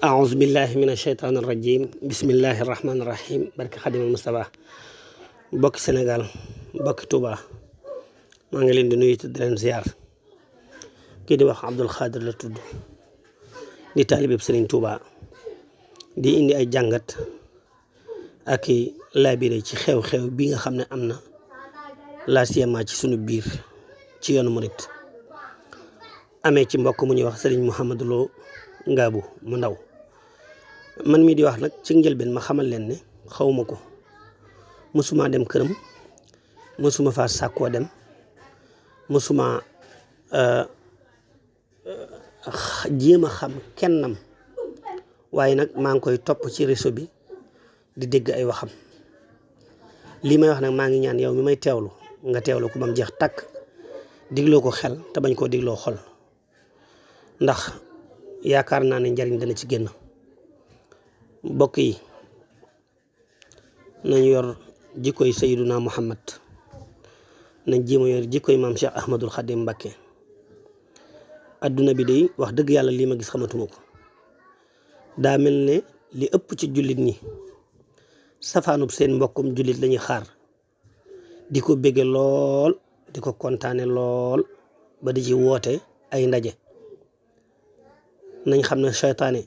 أعوذ بالله من الشيطان الرجيم بسم الله الرحمن الرحيم barke Xaadimal Mustafaa bokki Sénégal bokki Touba maa ngi leen di nuyu di leen ziar kii di wax Abdul Xaadir la tudd di taalibe Sëriñ Touba di indi ay jàngat ak i laabire ci xew-xew bi nga xam ne am na la siyama ci sunu biir ci yoonu murit amee ci mbokk mu ñuy wax Sëriñ Mouhamadou Lo Ngaabu mu ndaw man mii di wax nag ci njëlbeen ma xamal leen ne xawma ko mësuma dem këram mësuma faa sàkkoo dem mësuma jéem a xam kennam waaye nag maa ngi koy topp ci réseau bi di dégg ay waxam lii may wax nag maa ngi ñaan yow mi may teewlu nga teewlu ko ba mu jeex takk digloo ko xel te bañ koo digloo xol ndax yaakaar naa ne njariñ dana ci génn mbokk yi nañ yor jikkoy Sayyiduna Muhammad nañ jéem a yor jikkoy maam Cheikh Ahmadul Xadim Mbakke adduna bi day wax dëgg yàlla lii ma gis xamatuma ko daa mel ne li ëpp ci jullit ñi safaanub seen mbokkum jullit lañuy xaar di ko bége lool di ko kontaane lool ba di ci woote ay ndaje nañ xam ne seytaane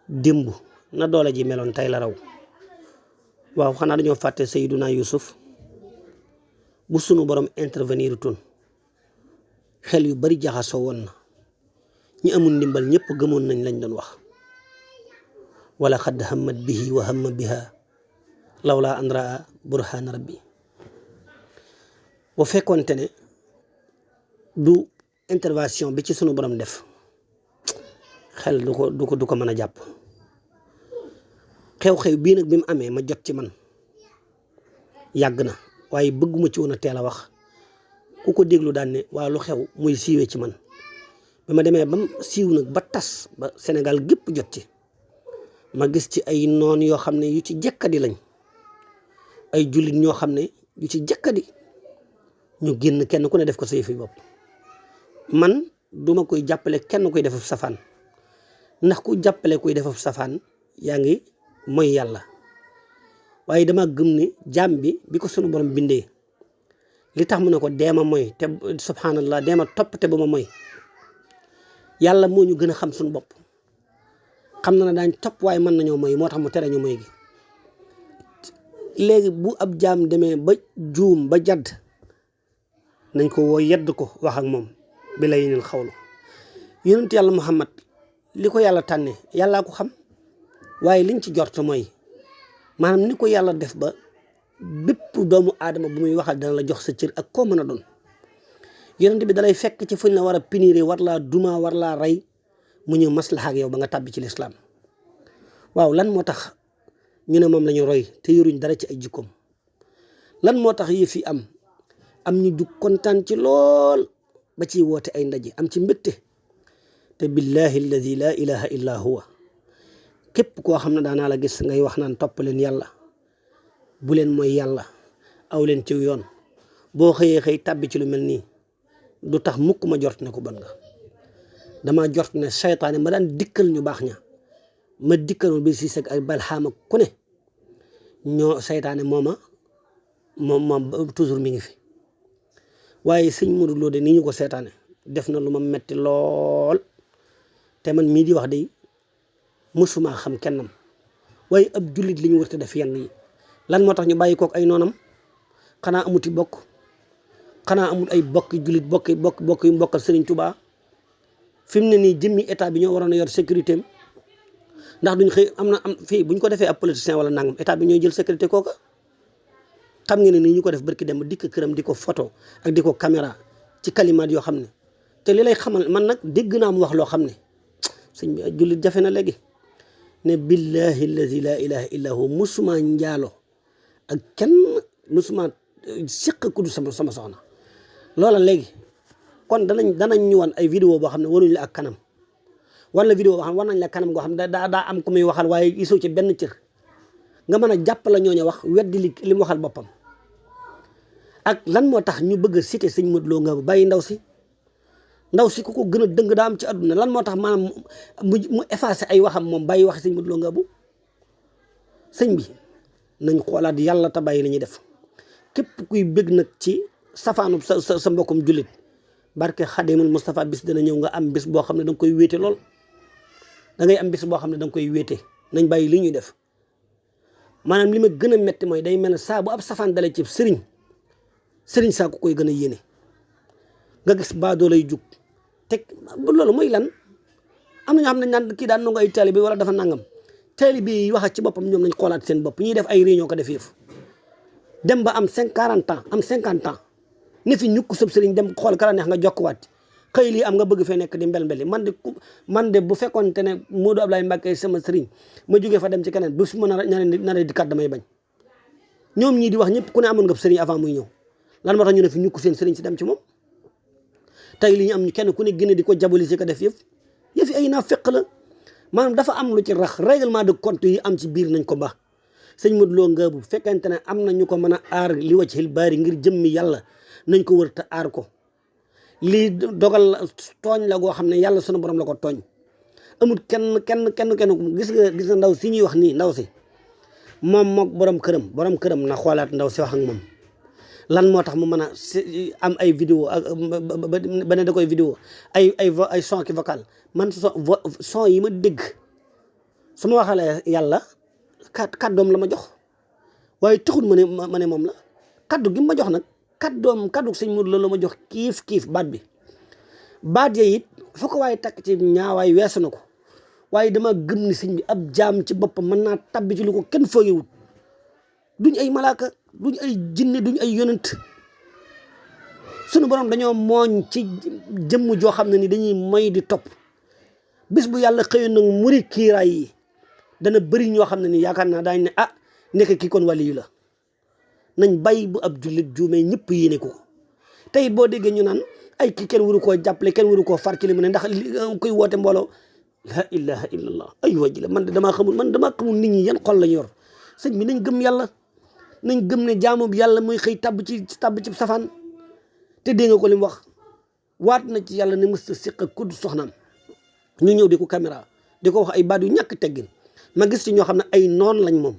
démb na doole ji meloon tey la raw waaw xanaa dañoo fàtte Sayyiduna Yusuf bu sunu borom intervenir tun xel yu bari jaxasoo woon na ñi amul ndimbal ñëpp gëmoon nañ lañ doon wax wala xadd hammat bihi wa hamma biha lawla an raa burhana rabbi bu fekkoonte ne du intervention bi ci sunu borom def xel du ko mën a jàpp xew-xew bii nag bi mu amee ma jot ci man yàgg na waaye bëgguma ci woon a teel a wax ku ko déglu daan ne waa lu xew muy siiwee ci man bi ma demee bam siiw nag ba tas ba Sénégal gépp jot ci ma gis ci ay noon yoo xam ne yu ci jekkadi lañ ay jullit ñoo xam ne yu ci jekkadi ñu génn kenn ku ne def ko sa yëfi bopp man duma koy jàppale kenn koy def safaan ndax ku jàppale kuy def safaan yaa ngi mooy yàlla waaye dama gëm ne jaam bi ko sunu borom bindee li tax mu ne ko deema mooy te subhanallah deema topp te bu ma mooy yàlla moo ñu gën a xam suñu bopp xam na ne daañ topp waaye mën nañoo mooy moo tax mu tere ñu mooy gi léegi bu ab jaam demee ba juum ba jadd nañ ko woo yedd ko wax ak moom bi la yeneen xawlu yonent yàlla Muhammad li ko yàlla tànnee yàllaa ko xam waaye liñ ci jort mooy maanaam ni ko yàlla def ba bépp doomu aadama bu muy waxal dana la jox sa cër ak koo mën a doon yonent bi dalay fekk ci fuñ la war a punir war laa duma war laa rey mu ñëw maslaha ak yow ba nga tàbbi ci lislaam waaw lan moo tax ñu ne moom la ñu roy te yoruñ dara ci ay jikkoom lan moo tax yëf yi am ñu jug kontaan ci lool ba ciy woote ay ndaje am ci mbégte te billahi alladi la ilaha illa huwa képp koo xam ne daanaa la gis ngay wax naan topp leen yàlla bu leen mooy yàlla aw leen ci yoon boo xëyee xëy tàbbi ci lu mel nii du tax mukk ma jort ne ko bon nga dama jort ne seytaane ma daan dikkal ñu baax ña ma dikkal bi si seg ay balxaama ku ne ñoo seytaane moom toujours mi ngi fi waaye sëñ Modou Lo de nii ñu ko seetaane def na lu ma metti lool te man mii di wax de mësuma xam kennam waaye ab jullit li ñu war a def yenn yi lan moo tax ñu bàyyi kook ay noonam xanaa amuti bokk xanaa amul ay bokki jullit bokk yu mbokkal Serigne Touba fi mu ne nii jëmmi état bi ñoo waroon a yor sécurité am ndax duñ xëy am fii buñ ko defee ab politicien wala nangam état bi ñooy jël sécurité kooka xam ngeen ne nii ñu ko def barki dem dikk këram di ko photo ak di ko caméra ci kalimaat yoo xam ne te li lay xamal man nag dégg naa mu wax loo xam ne sëñ bi jullit jafe na léegi ne billahi allazi la ilaha illa hu musuma njaalo ak kenn musuma siq ku du sama soxna loola léegi kon danañ ñu wan ay vidéo boo xam ne waruñ la ak kanam wala vidéo boo xam ne war nañ la kanam goo xam ne daa am ku muy waxal waaye gisoo ci benn cër nga mën a jàpp la ñooñu wax weddi li mu waxal boppam ak lan moo tax ñu bëgg a cité sëñ Modou Lo nga bàyyi ndaw si ndaw si ku ko gën a dëng daa am ci àdduna. lan moo tax maanaam mu effacé ay waxam moom bàyyi waxi sëñ Modou Lo Ngabou. sëñ bi nañ xoolaat yàlla te bàyyi la ñuy def képp kuy bëgg nag ci safaanu sa mbokkum jullit barke Xadimul Moustapha bis dana ñëw nga am bis boo xam ne da nga koy wéete lool. da ngay am bis boo xam ne da nga koy wéete. nañ bàyyi li ñuy def maanaam li ma gën a metti mooy day mel ne saa bu ab safaan dale ci sëriñ saa ku koy gën a yéene nga gis baadoo lay jug teg loolu mooy lan. am na ñoo xam ne naan kii daan nangu ay taalibe wala dafa nangam taalibe yi wax ci boppam ñoom nañ xoolaat seen bopp ñuy def ay réunion ko def yëf dem ba am 40 ans am 50 ans ne fi ñukk sëb sëriñ dem xool kala neex nga jokkuwaat xëy lii am nga bëgg fee nekk di mbel-mbeli man de bu fekkoonte ne Modou Ablaye Mbacké sama sëriñ ma jógee fa dem ci keneen bu su ma nar di kat damay bañ. ñoom ñii di wax ñëpp ku ne amoon nga sëriñ avant muy ñëw lan moo tax ñu ne fi ñukk seen sëriñ si dem ci moom tey li ñu am ñu kenn ku ne gën di ko jaboli si ko def yëf yi ay naa fekk la maanaam dafa am lu ci rax règlement de compte yi am ci biir nañ ko ba sëñ Modou Lo Ngabou bu fekkente ne am na ñu ko mën a aar li wacc xil baari ngir jëmmi yàlla nañ ko wër te aar ko. lii dogal tooñ la goo xam ne yàlla sunu borom la ko tooñ amul kenn gis nga ndaw si ñuy wax nii ndaw si moom mook borom këram na xoolaat ndaw si wax ak moom lan moo tax mu mën a am ay vidéo ak ba ne da koy vidéo ay son ki vocal man son yi ma dégg su ma waxalee yàlla kàddoom la ma jox waaye taxul ma ne moom la kàddu gi ma jox nag kaddu sëñ Modou Lo la ma jox kiif baat ya it fu ko waaye takk ci ñaawaay weesu na ko waaye dama gëm ni sëñ bi ab jaam ci boppam mën naa tabbi ci lu ko kenn foogewut duñ ay malaaka duñ ay jinne duñ ay yonent sunu borom dañoo mooñ ci jëmm joo xam ne ni dañuy moy di topp bis bu yàlla xëyoon nag muri kiiraay yi dana bëri ñoo xam ne ni yaakaar naa daañ ne nekk kii kon wàli yu la nañ bàyyi bu ab jullit juumee ñëpp yéene ko tey boo déggee ñu naan ay kii kenn waru koo jàppale kenn waru koo far ci li mu ne ndax koy woote mbooloo la ilaha illallah ay waji la man damaa xamul nit ñi yan xol lañ yor sëñ bi nañ gëm yàlla nañ gëm ne jaamu bi yàlla muy xëy tabb ci safaan te dégg nga ko li mu wax waat na ci yàlla ne mës a siq ak kudd soxnaam ñu ñëw di ko caméra di ko wax ay baat yu ñàkk teggin ma gis ci ñoo xam ne ay noon lañ moom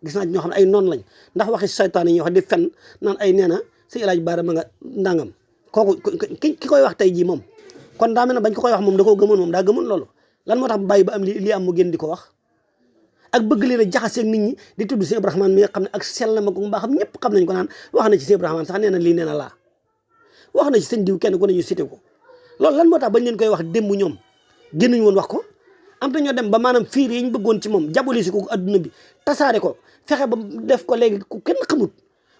gis naa ci ñoo xam ne ay noon lañ ndax waxi saytaan yi ñuy wax di fen naan ay nee na si El Hadj Bara ma nga ndangam kooku ki koy wax tey jii moom kon daa mel ne bañ ko koy wax moom da koo gëmoon moom daa gëmoon loolu lan moo tax bàyyi ba am li am mu génn di ko wax ak bëgg leen a jaxaseeg nit ñi di tudd Cheikh Ibrahima mi nga xam ne ak sellam ak mbaaxam ñëpp xam nañ ko naan wax na ci Cheikh Ibrahima sax nee na lii nee na laa wax na ci seen diw kenn ku ne ñu cité ko loolu lan moo tax bañ leen koy wax démb ñoom génnuñu woon wax ko am ñoo dem ba maanaam fiir yi ñu bëggoon ci moom jaboli si ko adduna bi tasaare ko fexe ba def ko léegi ku kenn xamut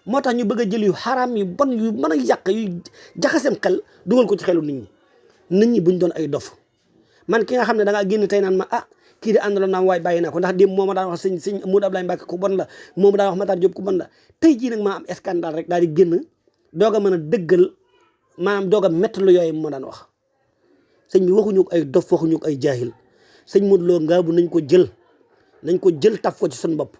moo tax ñu bëgg a jël yu xaraam yu bon yu mën a yàq yu jaxaseem xel dugal ko ci xelu nit ñi buñ doon ay dof man ki nga xam ne da ngaa génn tey naan ma kii di àndaloon naa waaye bàyyi naa ko ndax démb moo ma daan wax sëñ Modou Ablaye Mbacké ku bon la moo ma daan wax Matar Diop ku bon la tey jii nag maa am scandale rek daal di génn doog a mën a dëggal maanaam doog a métti lu yooyu moo daan wax sëñ bi waxuñu ay dof waxuñu ay jaahil sëñ Modou Lo Ngabou nañ ko jël taf ko ci suñu bopp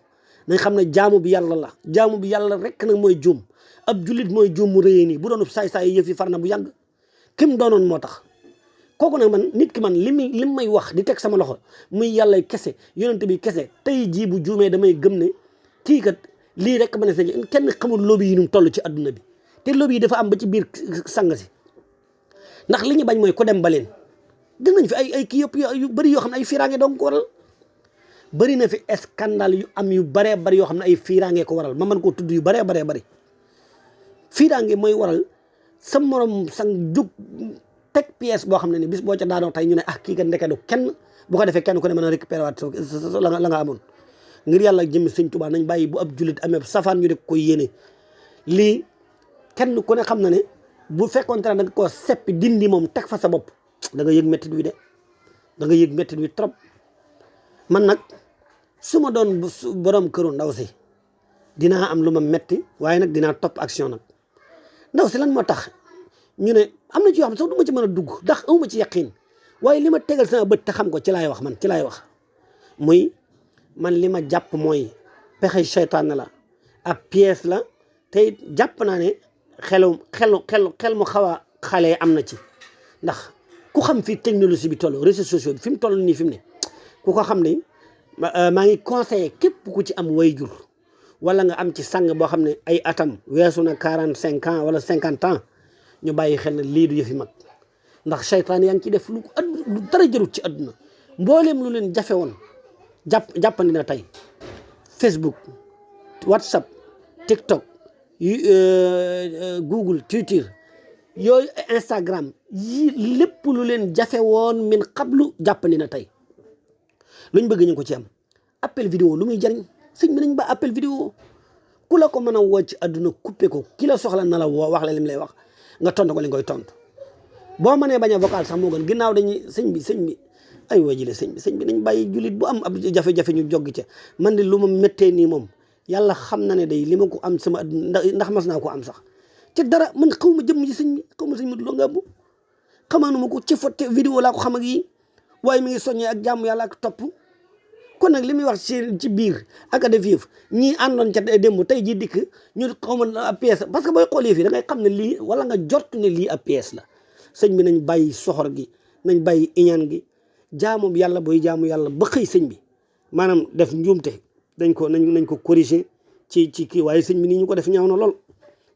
nañ xam ne jaamu bi yàlla rek nag mooy juum ab jullit mooy juum mu rëyee nii bu doon saay-saay yëf yi far na bu yàgg kim doonoon moo tax kooku nag man nit ki man li may wax di teg sama loxo muy yàlla kese yonent bi kese tey jii bu juumee damay gëm ne kii kat lii rek ma ne sa kenn xamul lobby yi nu mu toll ci adduna bi te lobby yi dafa am ba ci biir sang si ndax li ñu bañ mooy ku dem ba leen dinañ fi ay kii yëpp yu bëri yoo xam ne ay fiiraange donc ko waral bëri na fi scandale yu am yu bëree bëri yoo xam ne ay fiiraange ko waral ma mën koo tudd yu bëree bëri fiiraange mooy waral sa morom sang jug teg pièce boo xam ne ni bis boo ca daanoo tey ñu ne kii kat ndeke du kenn bu ko defee kenn ku ne mën a récupérer waat la nga amoon ngir yàlla jëmmi sëñ Tuubaa nañ bàyyi bu ab jullit amee safaan ñu def ko yéene lii kenn ku ne xam na ne bu fekkoon te ne da nga koo seppi dindi moom teg fa sa bopp da nga yëg méttit wi de da nga yëg méttit wi trop man nag su ma doon borom këru ndaw si dinaa am lu ma metti waaye nag dinaa topp action nag ndaw si lan moo tax ñu ne am na ci yoo xam sax du ma ci mën a dugg ndax awma ci yaqiin waaye li ma tegal sama bët te xam ko ci laay wax man ci laay wax muy man li ma jàpp mooy pexe seytaane la ab pièce la te jàpp naa ne xel mu xaw a xale am na ci ndax ku xam fi technologie bi toll réseaux sociaux bi fi mu toll nii fi mu ne ku ko xam ne maa ngi conseillé képp ku ci am wayjur wala nga am ci sang boo xam ne ay atam weesu na 45 ans wala 50 ans ñu bàyyi xel ne lii du yëfi mag ndax seytaan yaa ngi ci def lu dara jarut ci àdduna mbooleem lu leen jafe woon jàppandi na tey Facebook WhatsApp TikTok Google Twitter yooyu Instagram yi lépp lu leen jafe woon min xablu jàppandi na tey luñ bëgg ñu ko ci am appel vidéo lu muy jariñ sëñ bi nañ ba appel vidéo ku la ko mën a woo ci àdduna coupé ko ki la soxla na la woo wax la lim lay wax nga tontu ko li ngoy tontu boo mënee bañ a vocal sax moo gën ginnaaw dañuy sëñ bi ay waa jële sëñ bi nañ bàyyi jullit bu am ab jafe-jafe ñu joggi ca man de lu ma méttee nii moom yàlla xam na ne day li ma ko am sama àdduna ndax mas naa ko am sax ci dara man xaw ma jëmm ci sëñ bi xaw ma sëñ bi loo nga bu xamaanuma ko ci fotte vidéo laa ko xam ak yi waaye mi ngi soññee ak jàmm yàlla ak topp kon nag li muy wax ci biir ak a def yëf ñii àndoon ca démb tey jii dikk ñu xaw ma ab pièce parce que booy xool yëf yi da ngay xam ne lii wala nga jort ne lii ab pièce la sëñ bi nañ bàyyi soxor gi nañ bàyyi iñaan gi jaamu yàlla booy jaamu yàlla ba xëy sëñ bi maanaam def njuumte nañ ko corriger ci kii waaye sëñ bi nii ñu ko def ñaaw na lool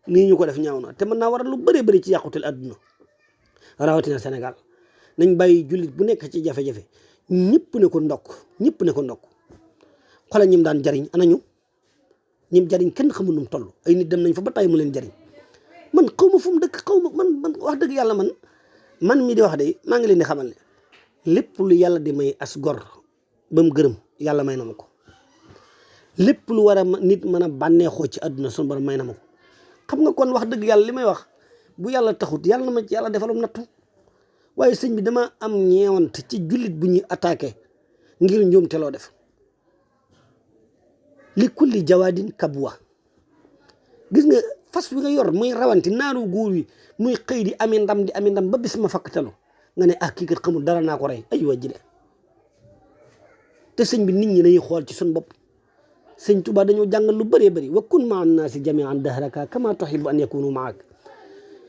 nii ñu ko def ñaaw na te mën naa waral lu bëree bëri ci yàqutel àdduna rawatina Sénégal nañ bàyyi jullit bu nekk ci jafe-jafe ñëpp ne ko ndokk xoolal ñim daan jariñ anañu ñim jariñ kenn xamul nu mu toll ay nit dem nañ fa ba tay mu leen jariñ man xaw ma fu mu dëkk xaw ma man wax dëgg yàlla man mii di wax de maa ngi leen di xamal ne lépp lu yàlla di may as gor ba mu gërëm yàlla may na ma ko lépp lu war a nit mën a bànneexoo ci àdduna sunu borom may na ma ko xam nga kon wax dëgg yàlla li may wax bu yàlla taxut yàlla na ma ci yàlla defalum nattu waaye sëñ bi dama am ñeewant ci jullit bu ñuy attaqué ngir njuumte loo def li kulli jawaadin kabwa gis nga fas wi nga yor muy rawanti naaru góor wi muy xëy di ami ndam ba bis ma fakkatalu nga ne kii kat xamul dara naa ko rey ay waa jile te sëñ bi nit ñi nañuy xool ci suñ bopp sëñ Tuubaa dañoo jàngal lu bëree bëri wa kun maa naasi jamian dahraka kama tuhibbu an yakunu maak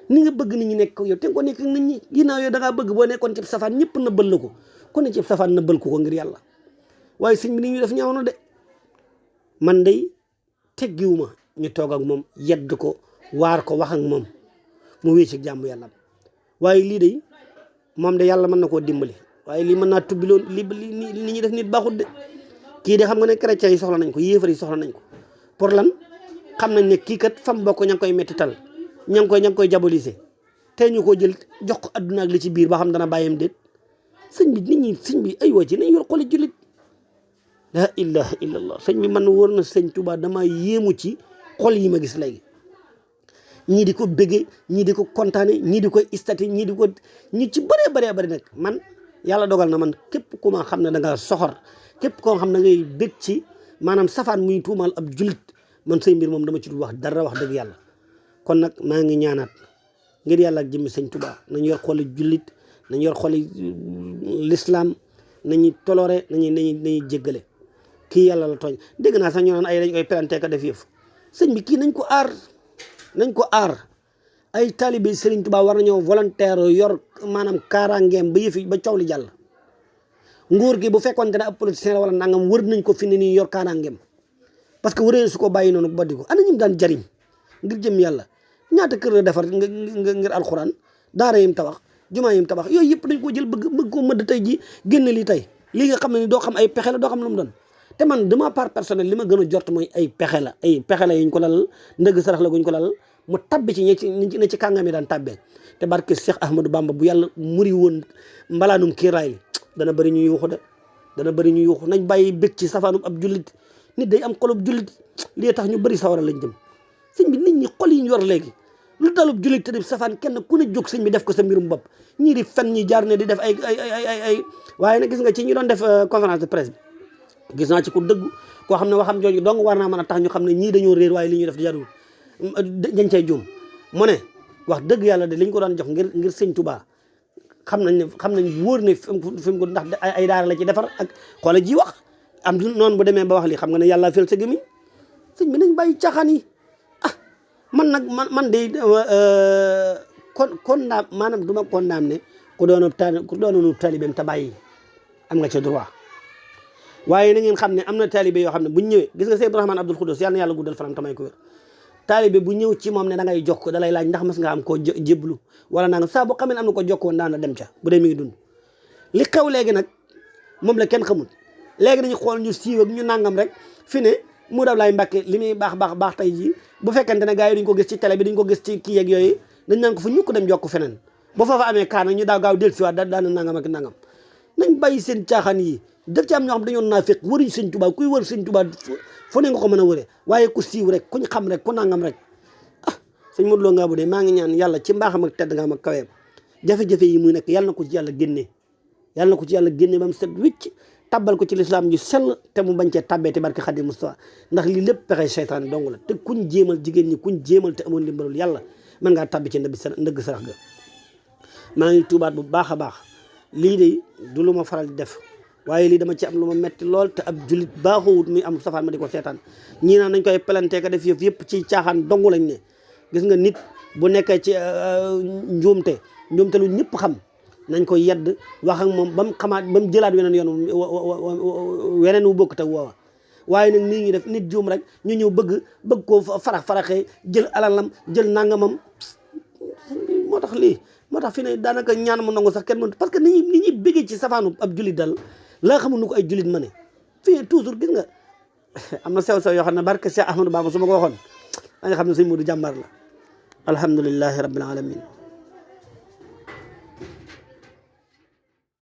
ni nga bëgg nit ñi nekk yow te nga ko nekk nit ñi ginnaaw yow da ngaa bëgg boo nekkoon ci safaan ñëpp nëbbal la ko ku ne ci safaan nëbbal ko ngir yàlla waaye sëñ bi nit ñi def ñaaw na de man day teggiwuma ñu toog ak moom yedd ko waar ko wax ak moom mu wéy ci jàmm yàlla waaye lii de moom de yàlla mën na koo dimbali waaye lii mën naa tubbiloon li ñuy def nit baaxut de kii de xam nga ne chrétiens yi soxla nañ ko yéefar yi soxla nañ ko pour lan xam nañ ne kii kat fam bokk ña ngi koy mettital ña ngi koy diaboliser te ñu ko jël jox ko adduna ak li ci biir ba xam dana bàyyam déet sëñ bi nit ñi sëñ bi ay woo ci nañ yor xoli jullit la ilaha illallah sëñ bi man wóor na sëñ Tuubaa dama yéemu ci xol yi ma gis léegi ñii di ko bëggee ñii di ko kontaane ñii di koy istati ñii ci bëree bëri nag man yàlla dogal na man képp ku ma xam ne da nga soxor képp koo xam ne da ngay bég ci maanaam safaan muy tuumaal ab jullit man say mbir moom dama ci dul wax dara wax dëgg yàlla kon nag maa ngi ñaanaat ngir yàlla ak jëmmi sëñ Tuubaa nañu yor xoli jullit nañu yor xoli l'islam nañu toloré nañuy jéggale kii yàlla la tooñ dégg naa sax ñu naan ay dañ koy planté ka def yëf sëñ bi kii nañ ko aar ay taalibe Sëriñ Tuubaa war nañoo volontaire yor maanaam kaaraangeem ba yëfi ba coow li jàll nguur gi bu fekkoon ne ab politicien la wala nangam wër nañ ko fi ne nii yor kaaraangeem parce que wëree su ko bàyyi noonu ba di ko ana ñim daan jariñ ngir jëm yàlla ñaata kër la defar ngir alxuraan daara yim tabax jumaa yim tabax yooyu yëpp dañ ko jël bëgg ko mëdd tey ji génn lii tey lii nga xam ne ni doo xam ay pexe la doo xam lu mu doon te man de ma part personnelle li ma gën a jort mooy ay pexe la yuñ ko lalal ndëgg sarax la guñ ko lalal mu tabbi ci ne ci kàngam yi daan tabbee te barke Cheikh Ahmadou Bamba bu yàlla muri woon mbalaanum kiiraay li dana bëri ñu yuuxu nañ bàyyi bég ci safaanum ab jullit nit day am xolub jullit lii tax ñu bëri sawara lañ jëm sëñ bi nit ñi xol yi ñu yor léegi lu dalub jullit te def safaan kenn ku ne jóg sëñ bi def ko sa mbirum bopp ñii di fen ñi jaar ne di def ay waaye nag gis nga ci ñu doon def conférence de presse bi gis naa ci ku dëgg koo xam ne waxam jooju dong war naa mën a tax ñu xam ne ñii dañoo réer waaye li ñuy def di jarul dañ cay juum mu ne wax dëgg yàlla de liñ ko daan jox ngir sëñ Tuubaa xam nañ wóor ne fi mu ko ndax ay daara la ci defar ak xoola ji wax am noonu bu demee ba wax li xam nga ne yàlla fel sa gémmiñ sëñ bi nañ bàyyi caaxaan yi man nag man de condamné maanaam du ma condamné ku doonoonu taalibeem te bàyyi am nga ci droit waaye na ngeen xam ne am na taalibe yoo xam ne buñ ñëwee gis nga Seydou Rahman Abdul Xudus yàlla na yàlla guddal fanam tamay ko wér taalibe bu ñëw ci moom ne da ngay jox ko da lay laaj ndax mas nga am koo jéblu wala naa nga saa bu xamee ne am na ko jokk woon daan na dem ca bu dee mi ngi dund li xew léegi nag moom la kenn xamul léegi dañu xool ñu siiw ak ñu nangam rek fi ne mu daw laay Mbàkke li muy baax tey jii bu fekkente ne gars yi duñ ko gis ci télé bi duñ ko gis ci kii yeeg yooyu dañ naan ko fa ñu ko dem jokk feneen ba foofa amee kaana ñu daaw gaaw del siwaat daana nangam ak nangam nañ bàyyi seen caaxaan yi daf ci am ñoo xam dañoo naa fekk wëruñ sëñ Tuubaa kuy wër sëñ Tuubaa fu ne nga ko mën a wëree waaye ku siiw rek kuñ xam rek ku nangam rek sëñ Modou Lo Ngabou de maa ngi ñaan yàlla ci mbaaxam ak tedd nga am ak kaweem jafe-jafe yi muy nekk yàlla na ko ci yàlla génnee yàlla na ko ci yàlla génne ba mu set wicc tabbal ko ci lislaam ju sell te mu bañ cee tabbeeti barke Xadim Mustafa ndax lii lépp pexe seytaane dong la te kuñ jéemal jigéen ñi kuñ jéemal te amoon ndimbalul yàlla mën ngaa tabbi ci ndëgg sarax ga maa ngi tuubaat bu baax a baax lii de du lu ma faral di def waaye lii dama ci am lu ma metti lool te ab julit baaxoowut muy am safaan ma di ko seetaan ñii naan nañ koy pelantee ka def yëpp ci caaxaan dong lañ ne gis nga nit bu nekkee ci njuumte lu ñëpp xam nañ ko yedd wax ak moom ba mu xamaat ba mu jëlaat weneen wu bokk te woowa waaye nag nii ñu def nit juum rek ñu ñëw bëgg koo faraxee jël alalam jël nangamam moo tax fi ne daanaka ñaan mu nangu sax kenn mën parce que ni ñuy bëggee ci safaanu ab julit dal laa xamul nu ko ay julit ma ne fii toujours gis nga am na sew yoo xam ne barke Cheikh Ahmadou Bamba su ma ko waxoon da nga xam ne sëñ Modou jàmbar la alhamdulillahi rabbil alamin